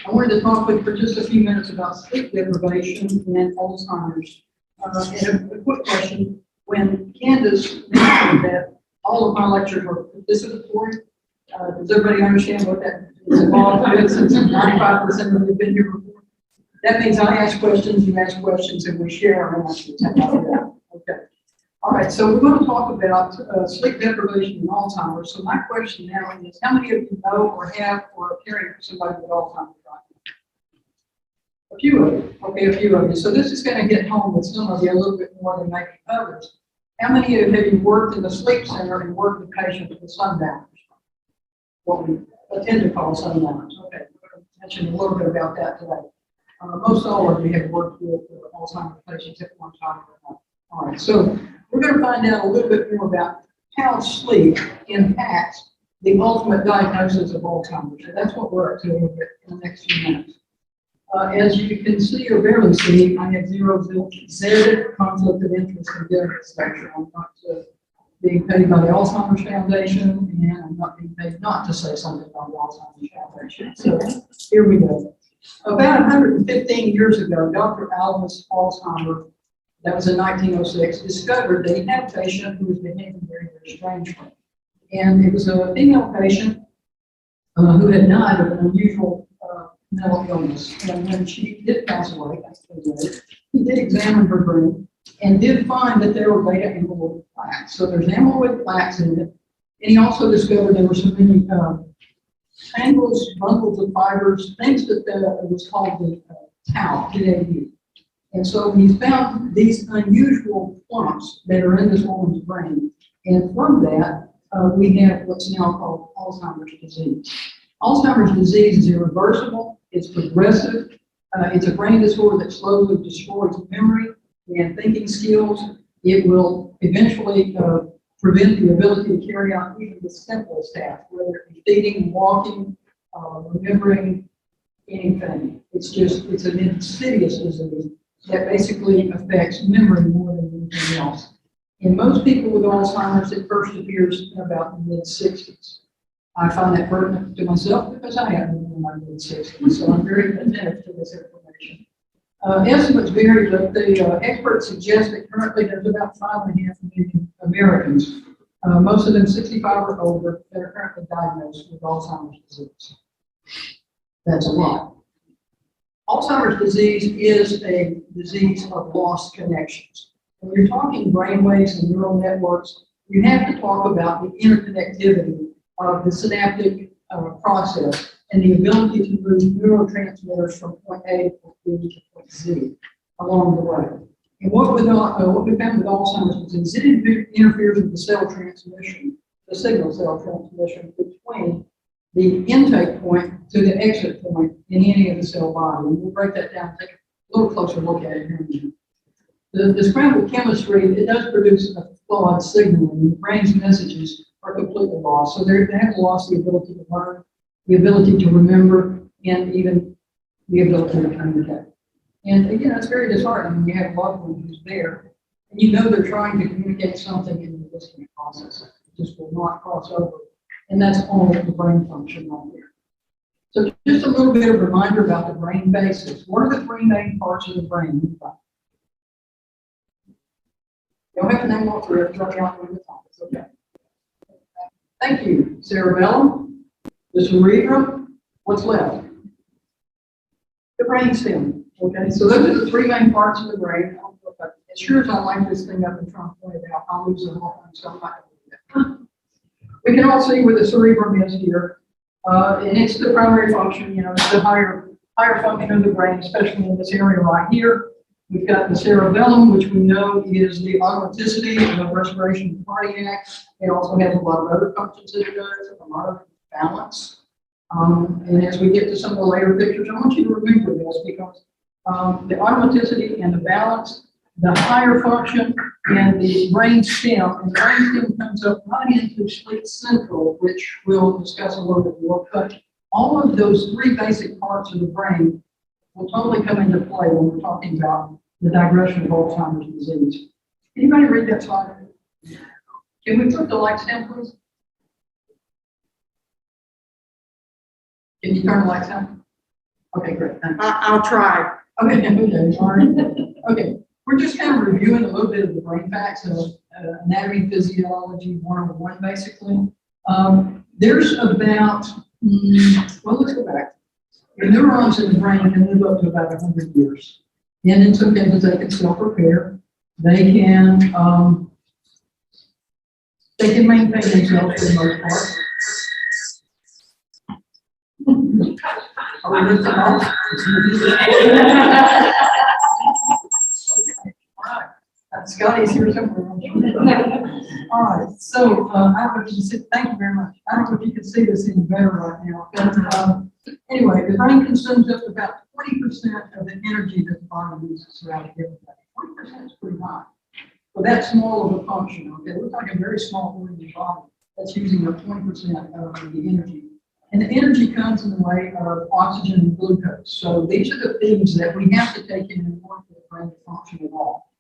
I wanted to talk with you for just a few minutes about sleep deprivation and Alzheimer's. And a quick question. When Candace mentioned that all of my lectures are participatory, does everybody understand what that is involved with, since 95% of you have been here before? That means I ask questions, you ask questions, and we share our answers. Okay. All right, so we're going to talk about sleep deprivation and Alzheimer's. So my question now is, how many of you know or have or are caring for somebody with Alzheimer's right now? A few of you. Okay, a few of you. So this is going to hit home with some of you a little bit more than maybe others. How many of you have worked in the sleep center and worked with patients with sundowners? What we tend to call sundowners. Okay, we're going to mention a little bit about that today. Most all of you have worked with Alzheimer's patients at one time or another. All right, so we're going to find out a little bit more about how sleep impacts the ultimate diagnosis of Alzheimer's. So that's what we're up to a little bit in the next few minutes. As you can see or barely see, I have zero Z conflict of interest in doing this lecture. I'm not being paid by the Alzheimer's Foundation, and I'm not being paid not to say something about the Alzheimer's Foundation. So here we go. About 115 years ago, Dr. Albus Alzheimer, that was in 1906, discovered that he had a patient who was behaving very, very strangely. And it was a female patient who had died of an unusual mental illness. And when she did pass away, he did examine her brain and did find that there were beta amyloid plaques. So there's amyloid plaques in it. And he also discovered there were so many tangles, bundles of fibers, things that was called the tau, TAU. And so he found these unusual clumps that are in this woman's brain. And from that, we have what's now called Alzheimer's disease. Alzheimer's disease is irreversible, it's progressive, it's a brain disorder that slowly destroys memory and thinking skills. It will eventually prevent the ability to carry out even the simplest tasks, whether it be feeding, walking, remembering anything. It's an insidious disease that basically affects memory more than anything else. In most people with Alzheimer's, it first appears in about the mid-60s. I find that pertinent to myself because I have been in my mid-60s, so I'm very attentive to this information. Estimates vary, but the experts suggest that currently there's about 5.5 million Americans, most of them 65 or older, that are currently diagnosed with Alzheimer's disease. That's a lot. Alzheimer's disease is a disease of lost connections. When you're talking brainwaves and neural networks, you have to talk about the interconnectivity of the synaptic process and the ability to move neurotransmitters from point A to point B to point Z along the way. And what we found with Alzheimer's disease, it interferes with the cell transmission, the signal cell transmission between the intake point to the exit point in any of the cell body. And we'll break that down and take a little closer look at it here in a minute. The scrambled chemistry, it does produce a flawed signal, and the brain's messages are completely lost. So they have lost the ability to learn, the ability to remember, and even the ability to communicate. And again, it's very disheartening when you have a loved one who's there, and you know they're trying to communicate something and you just can't process it. It just will not cross over. And that's all of the brain function right there. So just a little bit of a reminder about the brain basics. What are the three main parts of the brain? You don't have to name all three, it's running out from the top. It's okay. Thank you. Cerebellum, the cerebrum, what's left? The brainstem. Okay, so those are the three main parts of the brain. As sure as I like this thing up in front of it out, I'll lose the whole thing, so I'm not going to do that. We can all see where the cerebrum is here, and it's the primary function, it's the higher function of the brain, especially in this area right here. We've got the cerebellum, which we know is the automaticity of respiration and cardiac. It also has a lot of other functions that it does, a lot of balance. And as we get to some of the later pictures, I want you to remember this because the automaticity and the balance, the higher function, and the brain stem, and the brain stem comes up right into sleep central, which we'll discuss a little bit more. But all of those three basic parts of the brain will totally come into play when we're talking about the digression of Alzheimer's disease. Anybody read that slide? Can we put the lights down, please? Can you turn the lights on? Okay, great, thanks. I'll try. Okay, sorry. Okay, we're just kind of reviewing a little bit of the brain facts of anatomy and physiology 101, basically. There's about, well, let's go back. The neurons in the brain can live up to about 100 years. And in some cases, they can self-repair. They can maintain themselves for the most part. Are we listening off? Scotty's here somewhere. All right, so I don't know if you can see, thank you very much. I don't know if you can see this any better right now. But, anyway, the brain consumes up to about 20% of the energy that the body uses throughout a given day. 20% is pretty high. For that small of a function, okay, it looks like a very small organ body that's using up 20% of the energy. And the energy comes in the way of oxygen and glucose. So these are the things that we have to take in order for the brain to function at all.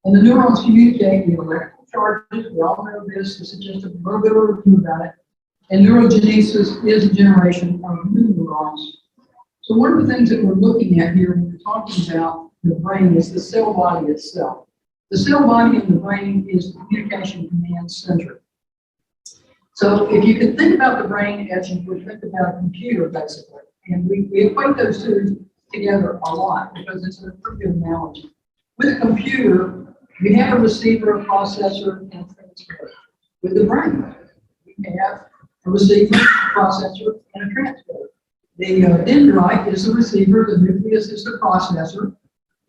And the neurons communicate via electrical charges. We all know this. This is just a little bit of a review about it. And neurogenesis is a generation of new neurons. So one of the things that we're looking at here when we're talking about the brain is the cell body itself. The cell body in the brain is the communication command center. So if you can think about the brain as you would think about a computer, basically, and we equate those two together a lot because it's a pretty good analogy. With a computer, we have a receiver, a processor, and a transmitter. With the brain, we have a receiver, a processor, and a transmitter. The dendrite is the receiver, the nucleus is the processor,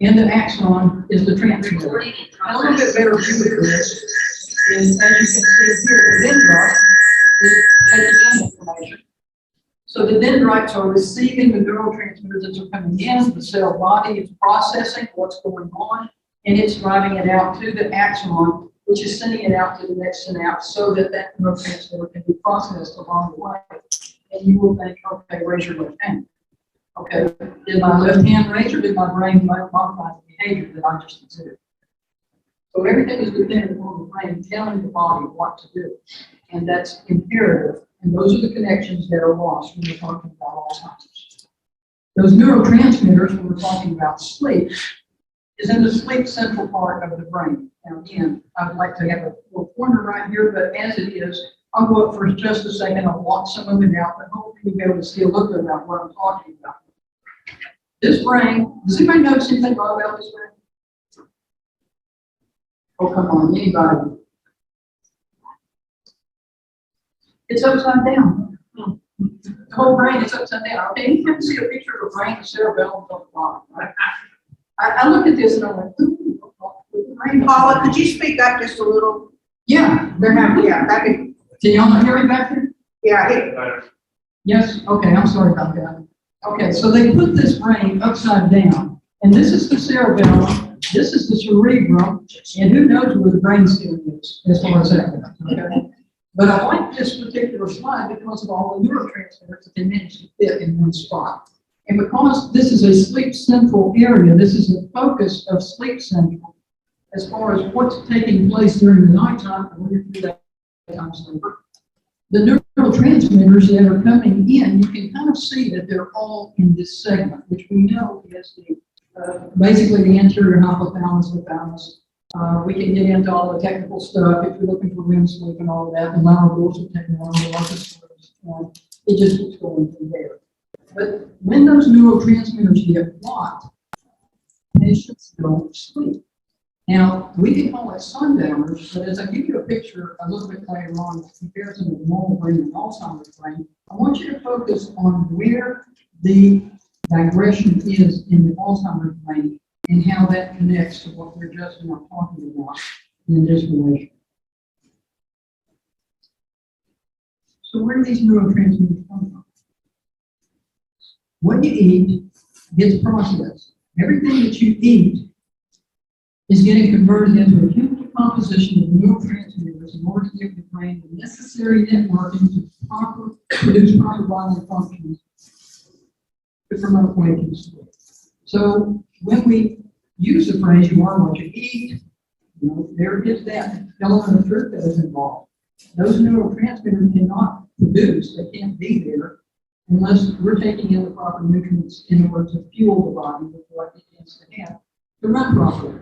and the axon is the transmitter. A little bit better view of this is, as you can see here, the dendrite is taking in information. So the dendrites are receiving the neurotransmitters that are coming in, the cell body is processing what's going on, and it's driving it out to the axon, which is sending it out to the next synapse so that that neurotransmitter can be processed along the way. And you will think, okay, raise your left hand. Okay, did my left hand raise or did my brain modify the behavior that I just exhibited? So everything is dependent on the brain telling the body what to do. And that's imperative. And those are the connections that are lost when we're talking about Alzheimer's. Those neurotransmitters, when we're talking about sleep, is in the sleep central part of the brain. Now again, I would like to have a little pointer right here, but as it is, I'll go up for just a second, I'll walk some of it out, but hopefully you'll be able to see a little bit about what I'm talking about. This brain, does anybody notice anything about this brain? Oh, come on, anybody? It's upside down. The whole brain is upside down. Okay, you can see a picture of a brain with cerebellum on the bottom, right? I look at this and I'm like, ooh, the brain. Paula, could you speak up just a little? Yeah, They're having, yeah, that could, can y'all not hear me back there? yeah. Yes, okay, I'm sorry about that. Okay, so they put this brain upside down, and this is the cerebellum, this is the cerebrum, and who knows where the brainstem is, as far as that goes, okay? But I like this particular slide because of all the neurotransmitters that they managed to fit in one spot. And because this is a sleep central area, this is the focus of sleep central, as far as what's taking place during the nighttime, when you're through that time sleeper. The neurotransmitters that are coming in, you can kind of see that they're all in this segment, which we know is the basically the anterior hypothalamus, hypothalamus. We can get into all the technical stuff if you're looking for REM sleep and all of that. The lateral dorsal technology, it just keeps going from there. But when those neurotransmitters get blocked, patients don't sleep. Now, we can call it sundowners, but as I give you a picture a little bit later on, in comparison of the normal brain and Alzheimer's brain, I want you to focus on where the digression is in the Alzheimer's brain and how that connects to what we're just now talking about in this relation. So where do these neurotransmitters come from? What you eat gets processed. Everything that you eat is getting converted into a chemical composition of neurotransmitters in order to give the brain the necessary networking to produce proper bodily functions to promote waking sleep. So when we use the phrase, you are what you eat, there is that element of truth that is involved. Those neurotransmitters cannot produce, they can't be there unless we're taking in the proper nutrients in order to fuel the body with what it needs to have to run properly.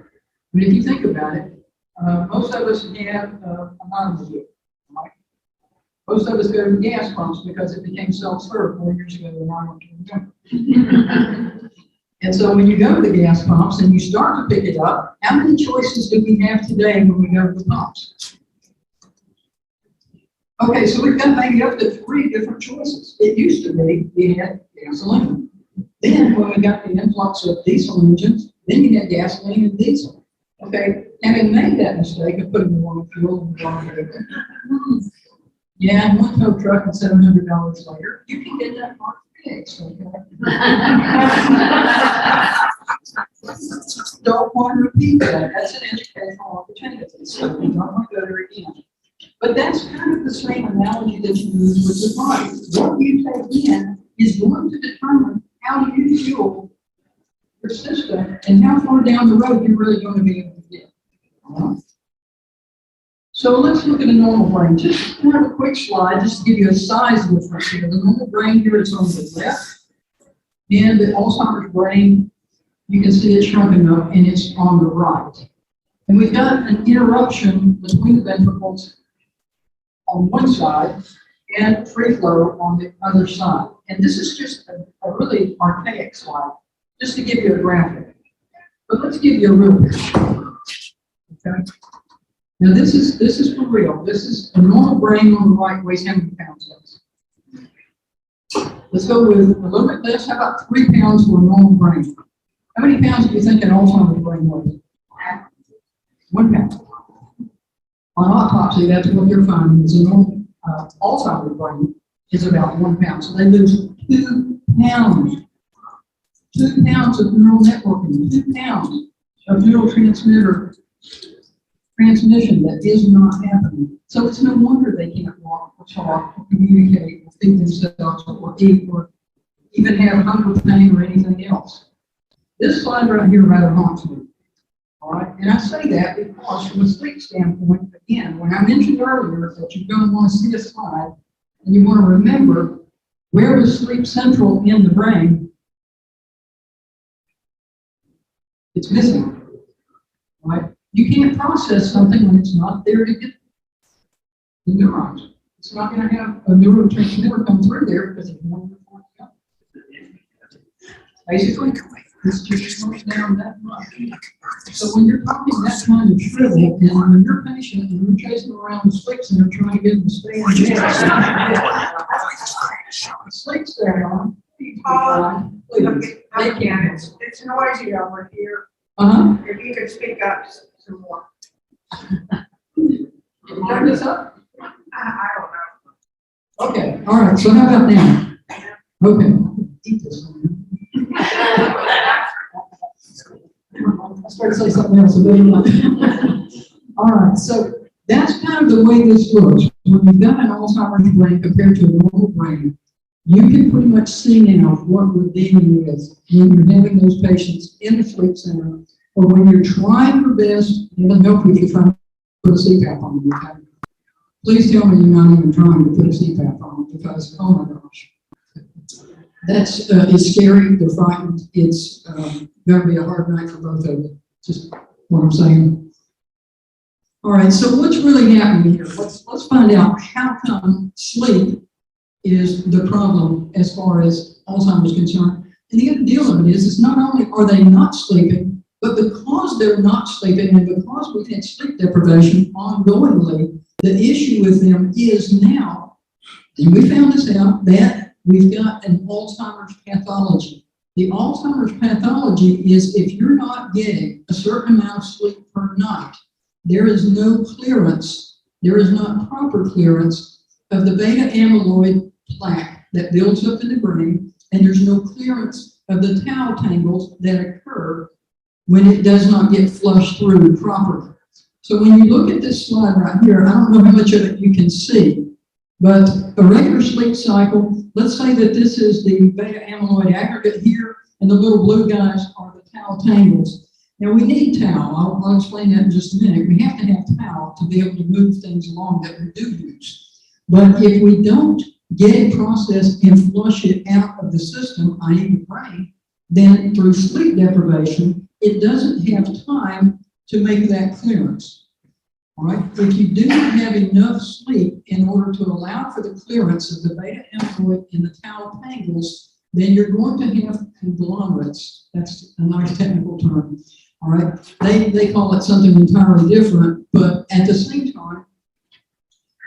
But if you think about it, most of us have an automobile, right? Most of us go to gas pumps because it became self-serve 4 years ago, and I don't remember. And so when you go to the gas pumps and you start to pick it up, how many choices do we have today when we go to the pumps? Okay, so we've got maybe up to 3 different choices. It used to be we had gasoline. Then when we got the influx of diesel engines, then you had gasoline and diesel. Okay, having made that mistake of putting the wrong fuel in the wrong vehicle, yeah, and one tow truck and $700 later, you can get that car fixed. Okay? Don't want to repeat that. That's an educational opportunity. So we don't want to go there again. But that's kind of the same analogy that you use with the body. What you take in is going to determine how you fuel your system and how far down the road you're really going to be able to get. So let's look at a normal brain. Just kind of a quick slide, just to give you a size difference here. The normal brain here is on the left, and the Alzheimer's brain, you can see it's shrunken up, and it's on the right. And we've got an interruption between the ventricles on one side and free flow on the other side. And this is just a really archaic slide, just to give you a graphic. But let's give you a real picture. Okay? Now this is for real. This is a normal brain on the right weighs how many pounds? Let's go with a little bit less. How about 3 pounds for a normal brain? How many pounds do you think an Alzheimer's brain weighs? 1 pound. On autopsy, that's what they're finding is a normal Alzheimer's brain is about 1 pound. So they lose 2 pounds. 2 pounds of neural networking, 2 pounds of neurotransmitter transmission that is not happening. So it's no wonder they can't walk or talk or communicate or feed themselves or eat or even have hunger pain or anything else. This slide right here rather haunts me. All right, and I say that because from a sleep standpoint, again, when I mentioned earlier that you're going to want to see a slide and you want to remember where was sleep central in the brain, it's missing, right? You can't process something when it's not there to get the neurons. It's not going to have a neurotransmitter come through there because it's not before it goes. Basically, this just slows down that much. So when you're talking that kind of shrivel, and when you're patient and you're chasing around the sleep center trying to get them to stay in bed, sleep stay on. Paula, Please. again, it's noisy over here. If you could speak up some more. Turn this up? I don't know. Okay, all right, so how about now? Okay. Eat this one. I started to say something else, but anyway. All right, so that's kind of the way this looks. When you've got an Alzheimer's brain compared to a normal brain, you can pretty much see now what redeeming is when you're having those patients in the sleep center, or when you're trying your best, it doesn't help if you're trying to put a CPAP on them. Okay? Please tell me you're not even trying to put a CPAP on, because, oh my gosh. That's it's scary, they're frightened, it's going to be a hard night for both of them, just what I'm saying. All right, so what's really happening here? Let's find out how come sleep is the problem as far as Alzheimer's is concerned. And the other deal of it is, it's not only are they not sleeping, but because they're not sleeping and because we've had sleep deprivation ongoingly, the issue with them is now, and we found this out, that we've got an Alzheimer's pathology. The Alzheimer's pathology is if you're not getting a certain amount of sleep per night, there is no clearance, there is not proper clearance of the beta amyloid plaque that builds up in the brain, and there's no clearance of the tau tangles that occur when it does not get flushed through properly. So when you look at this slide right here, I don't know how much of it you can see, but a regular sleep cycle, let's say that this is the beta amyloid aggregate here, and the little blue guys are the tau tangles. Now we need tau, I'll explain that in just a minute. We have to have tau to be able to move things along that we do use. But if we don't get it processed and flush it out of the system, i.e. the brain, then through sleep deprivation, it doesn't have time to make that clearance. All right? If you do not have enough sleep in order to allow for the clearance of the beta amyloid and the tau tangles, then you're going to have conglomerates. That's a nice technical term. All right? They call it something entirely different, but at the same time,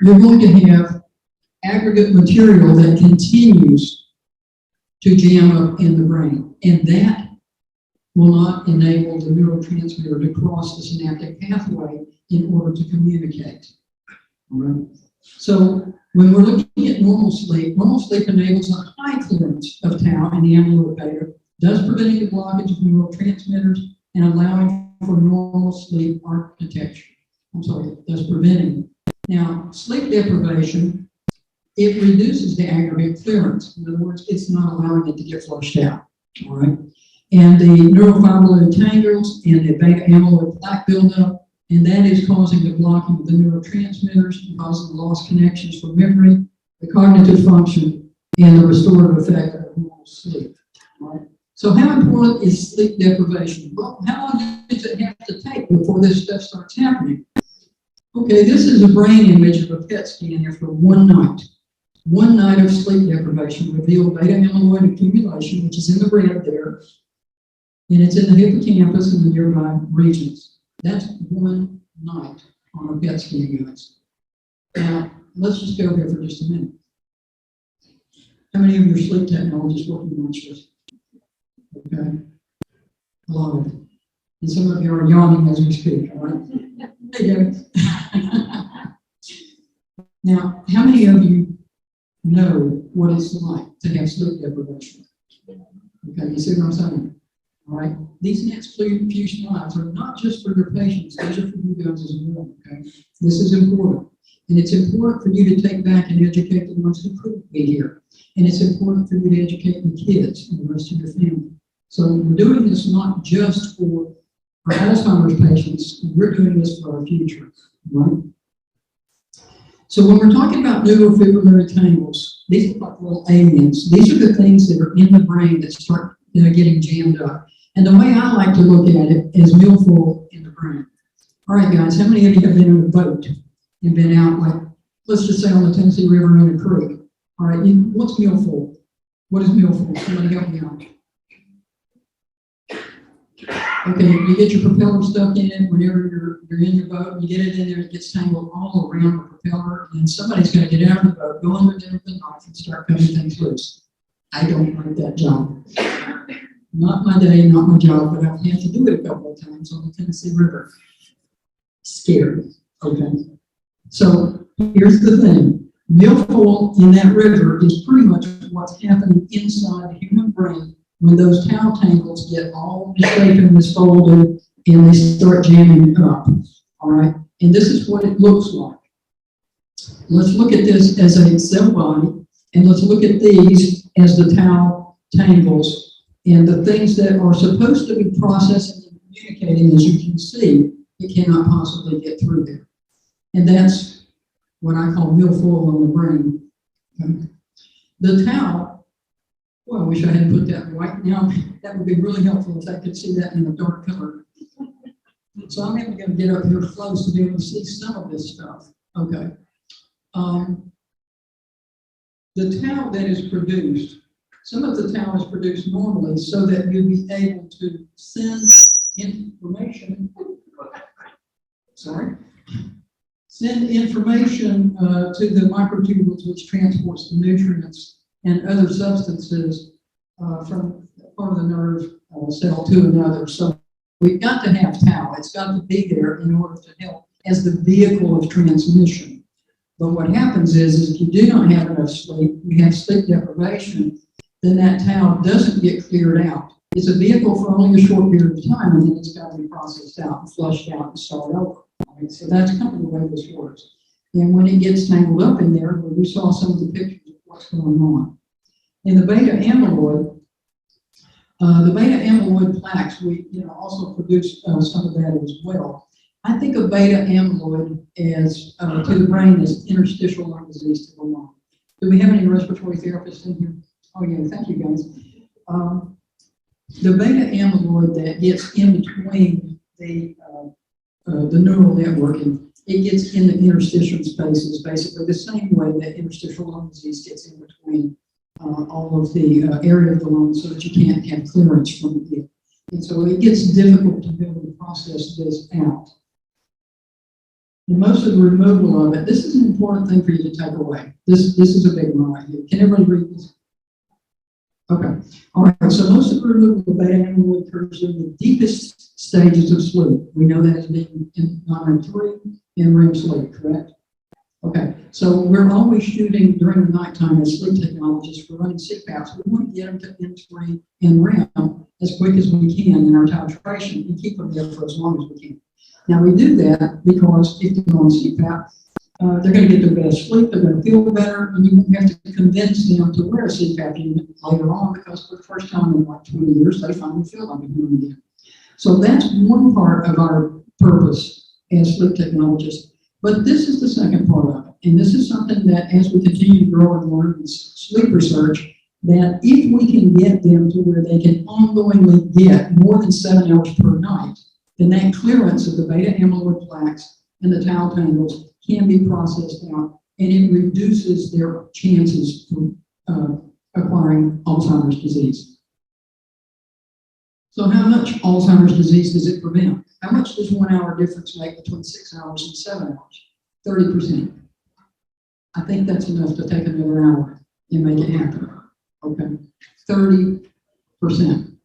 you're going to have aggregate material that continues to jam up in the brain, and that will not enable the neurotransmitter to cross the synaptic pathway in order to communicate. All right? So when we're looking at normal sleep enables a high clearance of tau and the amyloid beta, thus preventing the blockage of neurotransmitters and allowing for normal sleep architecture. Thus preventing. Now, sleep deprivation, it reduces the aggregate clearance. In other words, it's not allowing it to get flushed out. All right? And the neurofibrillary tangles and the beta amyloid plaque buildup, and that is causing the blocking of the neurotransmitters, causing the lost connections for memory, the cognitive function, and the restorative effect of normal sleep. Right? So how important is sleep deprivation? Well, how long does it have to take before this stuff starts happening? Okay, this is a brain image of a PET scan after one night. One night of sleep deprivation revealed beta amyloid accumulation, which is in the red there, and it's in the hippocampus and the nearby regions. That's one night on a PET scan, guys. Now, let's just go here for just a minute. How many of you are sleep technologists working on this? Okay. A lot of them. And some of you are yawning as we speak, all right? There you go. Now, how many of you know what it's like to have sleep deprivation? Okay, you see what I'm saying? All right? These next few slides are not just for your patients, these are for you guys as well, okay? This is important. And it's important for you to take back and educate the ones who couldn't be here. And it's important for you to educate the kids and the rest of your family. So we're doing this not just for our Alzheimer's patients, we're doing this for our future, right? So when we're talking about neurofibrillary tangles, these are like little aliens. These are the things that are in the brain that start getting jammed up. And the way I like to look at it is millful in the brain. All right, guys, how many of you have been on a boat and been out, like, let's just say on the Tennessee River in a creek? All right, what's millful? What is millful? Somebody help me out. Okay, you get your propeller stuck in it whenever you're in your boat, you get it in there, it gets tangled all around the propeller, and somebody's got to get out of the boat, go under there with a knife, and start cutting things loose. I don't like that job. Not my day, not my job, but I've had to do it a couple of times on the Tennessee River. Scary, okay? So here's the thing. Milfoil in that river is pretty much what's happening inside the human brain when those tau tangles get all mistaken, misfolded, and they start jamming up, all right? And this is what it looks like. Let's look at this as a cell body, and let's look at these as the tau tangles, and the things that are supposed to be processing and communicating, as you can see, it cannot possibly get through there. And that's what I call milfoil on the brain. Okay. The tau, well, I wish I hadn't put that white. Now, that would be really helpful if I could see that in a dark color. So I'm even going to get up here close to be able to see some of this stuff. Okay. The tau that is produced, some of the tau is produced normally so that you'll be able to send information, send information to the microtubules, which transports the nutrients and other substances from part of the nerve cell to another. So we've got to have tau. It's got to be there in order to help as the vehicle of transmission. But what happens is if you do not have enough sleep, you have sleep deprivation, then that tau doesn't get cleared out. It's a vehicle for only a short period of time, and then it's got to be processed out and flushed out and start over. Right? So that's kind of the way this works. And when it gets tangled up in there, we saw some of the pictures of what's going on. In the beta amyloid plaques, we also produce some of that as well. I think of beta amyloid as to the brain as interstitial lung disease to the lung. Do we have any respiratory therapists in here? Oh, yeah, thank you, guys. The beta amyloid that gets in between the neural networking, it gets in the interstitial spaces, basically the same way that interstitial lung disease gets in between all of the area of the lung so that you can't have clearance from it. And so it gets difficult to be able to process this out. And most of the removal of it, this is an important thing for you to take away. This is a big one right here. Can everybody read this? Okay. All right. So most of the removal of beta amyloid occurs in the deepest stages of sleep. We know that as being in non-REM 3 and REM sleep, correct? Okay. So we're always shooting during the nighttime as sleep technologists for running CPAPs. We want to get them to N3 and REM as quick as we can in our titration and keep them there for as long as we can. Now we do that because if they're on CPAP, they're going to get their best sleep, they're going to feel better, and you won't have to convince them to wear a CPAP unit later on because for the first time in like 20 years, they finally feel like a human again. So that's one part of our purpose as sleep technologists. But this is the second part of it. And this is something that as we continue to grow and learn in sleep research, that if we can get them to where they can ongoingly get more than 7 hours per night, then that clearance of the beta amyloid plaques and the tau tangles can be processed out, and it reduces their chances for acquiring Alzheimer's disease. So how much Alzheimer's disease does it prevent? How much does 1 hour difference make between 6 hours and 7 hours? 30%. I think that's enough to take another hour and make it happen. Okay, 30%.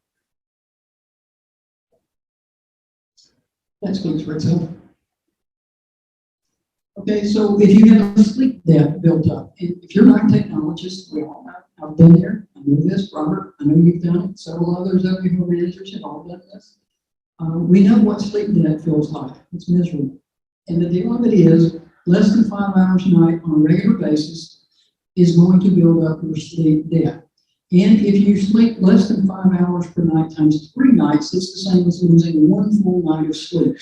That speaks for itself. Okay, so if you have a sleep debt built up, and if you're not a technologist, well, I've been there, I know this, Robert, I know you've done it, several others of you who are managers have all done this. We know what sleep debt feels like. It's miserable. And the deal of it is, less than 5 hours a night on a regular basis is going to build up your sleep debt. And if you sleep less than 5 hours per night times 3 nights, it's the same as losing 1 full night of sleep.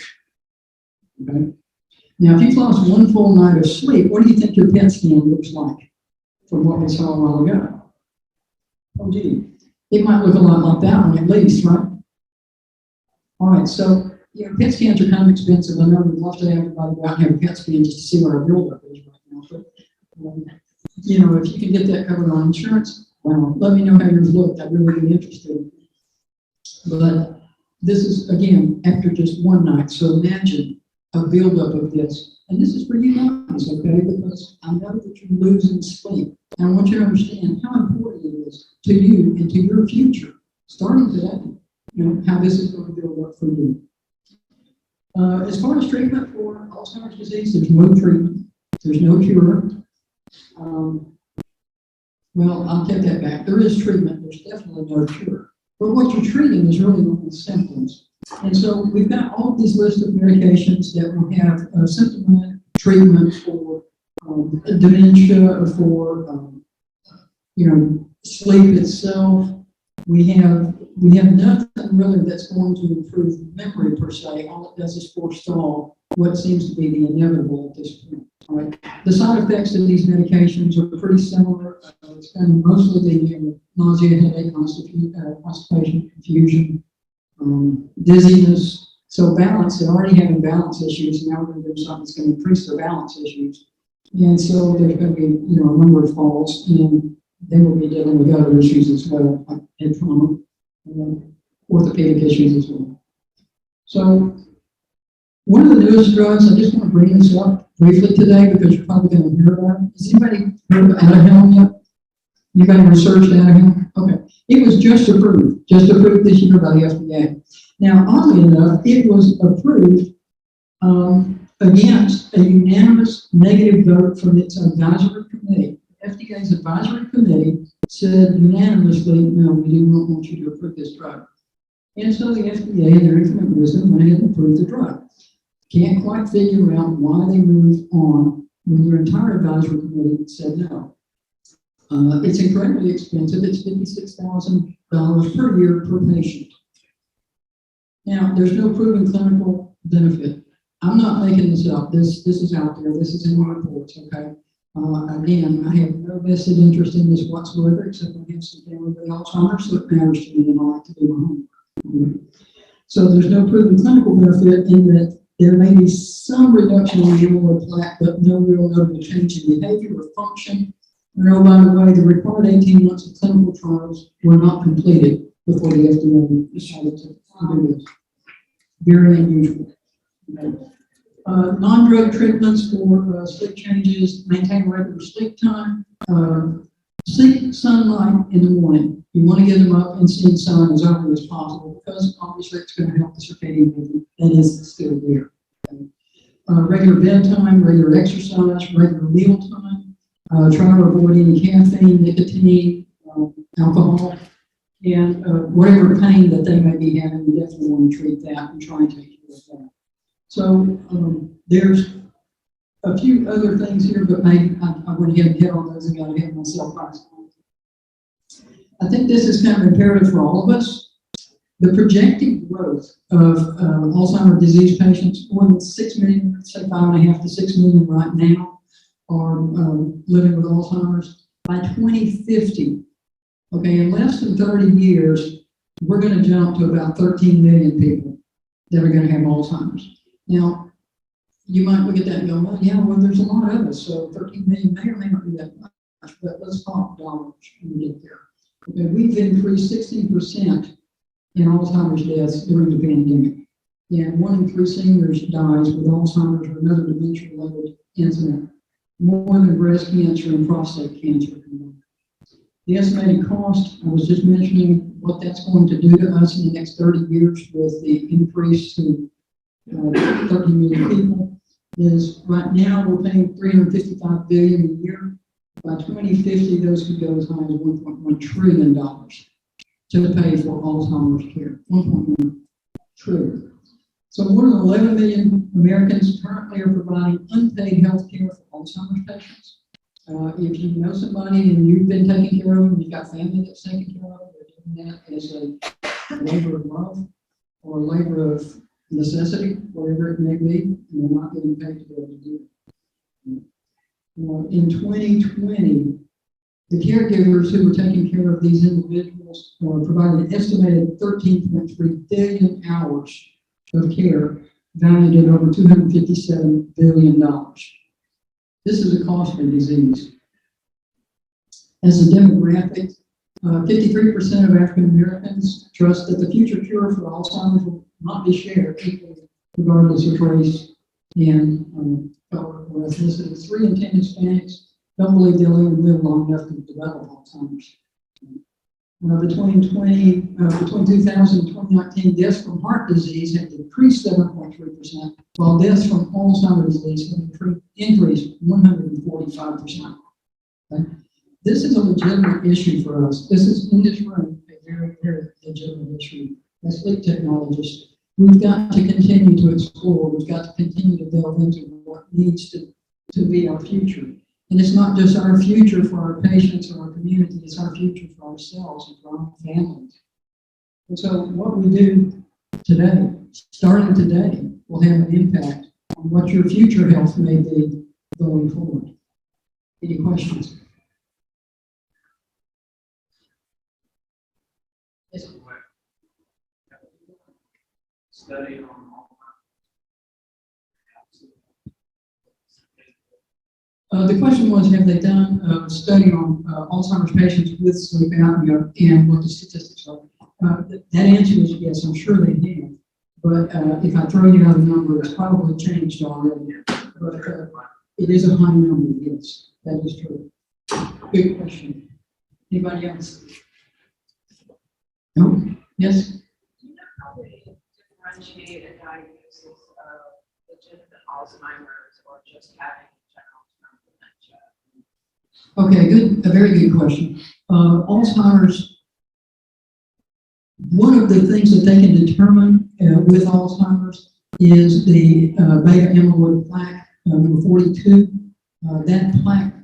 Okay? Now, if you've lost 1 full night of sleep, what do you think your PET scan looks like from what we saw a while ago? Oh, gee, it might look a lot like that one at least, right? All right, so PET scans are kind of expensive. I know we'd love to have everybody go out and have a PET scan just to see what our buildup is right now. But, if you can get that covered on insurance, well, let me know how yours looked. I'd really be interested. But this is, again, after just 1 night. So imagine a buildup of this. And this is for you guys, okay? Because I know that you're losing sleep. And I want you to understand how important it is to you and to your future, starting today, how this is going to build up for you. As far as treatment for Alzheimer's disease, there's no treatment. There's no cure. Well, I'll take that back. There is treatment. There's definitely no cure. But what you're treating is really only symptoms. And so we've got all of these lists of medications that will have symptomatic treatment for dementia, for sleep itself. We have nothing really that's going to improve memory per se. All it does is forestall what seems to be the inevitable at this point. All right. The side effects of these medications are pretty similar. It's been mostly the nausea, headache, constipation, confusion, dizziness. So balance, they're already having balance issues. Now we're going to do something that's going to increase their balance issues. And so there's going to be, a number of falls, and then we'll be dealing with other issues as well, like head trauma, orthopedic issues as well. So one of the newest drugs, I just want to bring this up briefly today because you're probably going to hear about it. Has anybody heard of Aduhelm yet? Anybody researched Aduhelm? Okay. It was just approved this year by the FDA. Now, oddly enough, it was approved against a unanimous negative vote from its advisory committee. The FDA's advisory committee said unanimously, no, we do not want you to approve this drug. And so the FDA, in their infinite wisdom, went ahead and approved the drug. Can't quite figure out why they moved on when your entire advisory committee said no. It's incredibly expensive. It's $56,000 per year per patient. Now, there's no proven clinical benefit. I'm not making this up. This is out there. This is in my reports, okay? Again, I have no vested interest in this whatsoever, except I have some family with Alzheimer's, so it matters to me and I like to do my homework. So there's no proven clinical benefit in that there may be some reduction in the amyloid plaque, but no real notable change in behavior or function. And oh, by the way, the required 18 months of clinical trials were not completed before the FDA decided to do this. Very unusual. Non-drug treatments for sleep changes, maintain regular sleep time, seek sunlight in the morning. You want to get them up and see the sun as early as possible because obviously it's going to help the circadian rhythm that is still there. Regular bedtime, regular exercise, regular meal time. Try to avoid any caffeine, nicotine, alcohol, and whatever pain that they may be having, you definitely want to treat that and try and take care of that. So there's a few other things here, but maybe I went ahead and hit on those and got ahead of myself last time. I think this is kind of imperative for all of us. The projected growth of Alzheimer's disease patients, more than 6 million, say 5.5 to 6 million right now, are living with Alzheimer's. By 2050, okay, in less than 30 years, we're going to jump to about 13 million people that are going to have Alzheimer's. Now, you might look at that and go, well, yeah, well, there's a lot of us, so 13 million may or may not be that much, but let's talk dollars when we get there. Okay, we've increased 16% in Alzheimer's deaths during the pandemic. And 1 in 3 seniors dies with Alzheimer's or another dementia-related incident, more than breast cancer and prostate cancer combined. The estimated cost, I was just mentioning what that's going to do to us in the next 30 years with the increase to 30 million people, is right now we're paying $355 billion a year. By 2050, those could go as high as $1.1 trillion to pay for Alzheimer's care. 1.1 trillion. So more than 11 million Americans currently are providing unpaid health care for Alzheimer's patients. If you know somebody and you've been taking care of them, you've got family that's taking care of them, they're doing that as a labor of love or a labor of necessity, whatever it may be, and they're not getting paid to be able to do it. In 2020, the caregivers who were taking care of these individuals provided an estimated 13.3 billion hours of care, valued at over $257 billion. This is a costly disease. As a demographic, 53% of African Americans trust that the future cure for Alzheimer's will not be shared equally, regardless of race and color or ethnicity. 3 in 10 Hispanics don't believe they'll even live long enough to develop Alzheimer's. Between 2000 and 2019, deaths from heart disease have decreased 7.3%, while deaths from Alzheimer's disease have increased 145%. Okay? This is a legitimate issue for us. This is, in this room, a very, very legitimate issue. As sleep technologists, we've got to continue to explore. We've got to continue to delve into what needs to be our future. And it's not just our future for our patients or our community, it's our future for ourselves and for our families. And so what we do today, starting today, will have an impact on what your future health may be going forward. Any questions? Yes. Study on the question was, have they done a study on Alzheimer's patients with sleep apnea and what the statistics are? That answer is yes, I'm sure they have. But if I throw you out a number, it's probably changed already. But it is a high number, yes, that is true. Good question. Anybody else? No? Yes? Do you know how they differentiate a diagnosis of legitimate Alzheimer's or just having general term dementia? Okay, good. A very good question. Alzheimer's, one of the things that they can determine with Alzheimer's is the beta amyloid plaque, number 42. That plaque,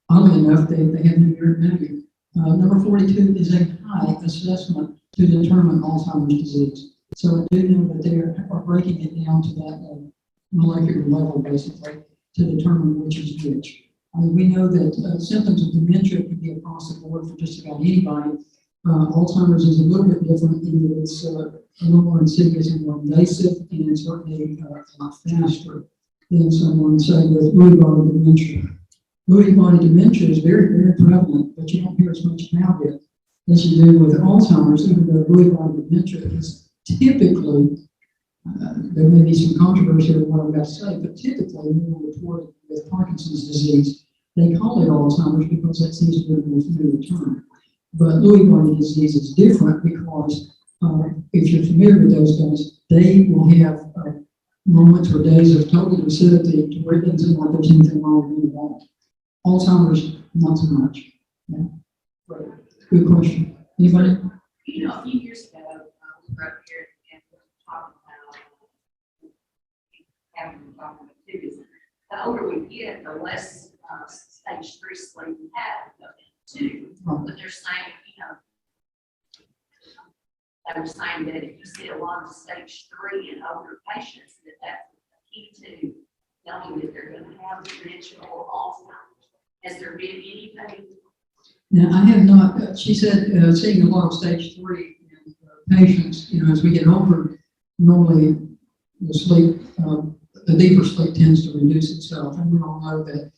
oddly enough, they have numeric value. Number 42 is a high assessment to determine Alzheimer's disease. So I do know that they are breaking it down to that molecular level, basically, to determine which is which. I mean, we know that symptoms of dementia can be across the board for just about anybody. Alzheimer's is a little bit different in that it's a little more insidious and more invasive, and it's certainly a lot faster than someone, say, with Lewy body dementia. Lewy body dementia is very, very prevalent, but you don't hear as much about it as you do with Alzheimer's, even though Lewy body dementia is typically, there may be some controversy over what I'm about to say, but typically more reported with Parkinson's disease. They call it Alzheimer's because that seems to be the most familiar term. But Lewy body disease is different because if you're familiar with those guys, they will have moments or days of total lucidity to where it doesn't seem like there's anything wrong with them. Alzheimer's, not so much. Yeah. Right. Good question. Anybody? You know, a few years ago, we were up here and we were talking about having cognitive activities. The older we get, the less stage 3 sleep we have. Too, but they're saying, you know, they were saying that if you see a lot of stage 3 in older patients, that that's the key to knowing that they're going to have dementia or Alzheimer's. Has there been anything? Now, I have not, she said, seeing a lot of stage 3 in patients, you know, as we get older, normally the sleep, the deeper sleep tends to reduce itself. And we all know that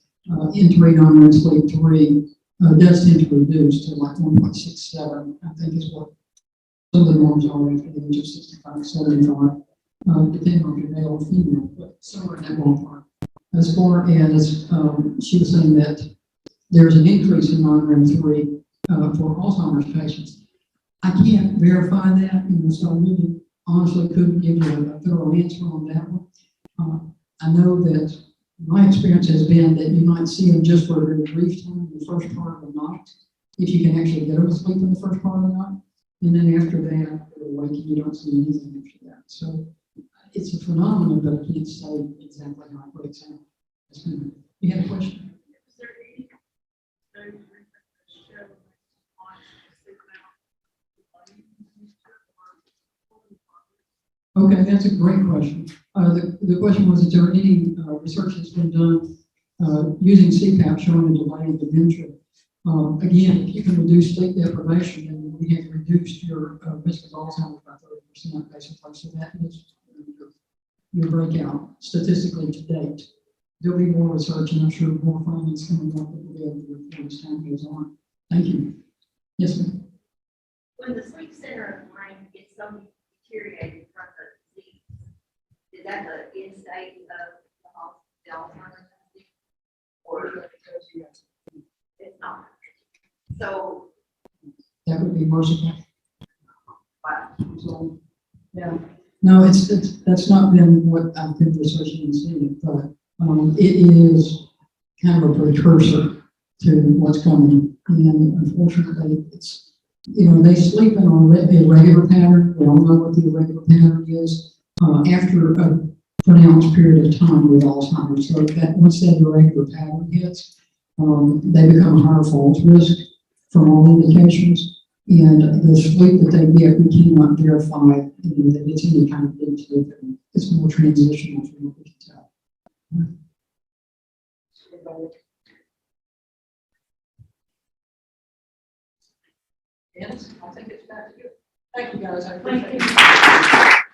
entering non-REM sleep 3 does tend to reduce to like 1.67, I think is what some of the norms are after the age of 65, 75, depending on if you're male or female, but somewhere in that ballpark. As far as she was saying that there's an increase in non-REM 3 for Alzheimer's patients. I can't verify that, you know, so I really honestly couldn't give you a thorough answer on that one. I know that my experience has been that you might see them just for a very brief time in the first part of the night, if you can actually get them to sleep in the first part of the night, and then after that, they're awake and you don't see anything after that. So it's a phenomenon, but I can't say exactly how it breaks out. You had a question? Is there any studies that show Okay, that's a great question. The question was, is there any research that's been done using CPAP showing a delay in dementia? Again, if you can reduce sleep deprivation, then we have reduced your risk of Alzheimer's by 30%, basically. So that is your breakout statistically to date. There'll be more research, and I'm sure more findings coming up that we'll be able to report as time goes on. Thank you. Yes, ma'am. When the sleep center of the brain gets so deteriorated from the disease, is that the end state of the Alzheimer's disease? Or it's not? So, That would be merciful. wow. So, yeah. No, that's not been what I've been researching and seeing, but it is kind of a precursor to what's coming. And unfortunately, it's, you know, they sleep in a irregular pattern. We all know what the irregular pattern is after a pronounced period of time with Alzheimer's. So that once that irregular pattern hits, they become a higher falls risk from all indications. And the sleep that they get, we cannot verify, you know, that it's any kind of deep sleep. It's more transitional from what we can tell. Yes, I think it's back to you. Thank you, guys. I appreciate it.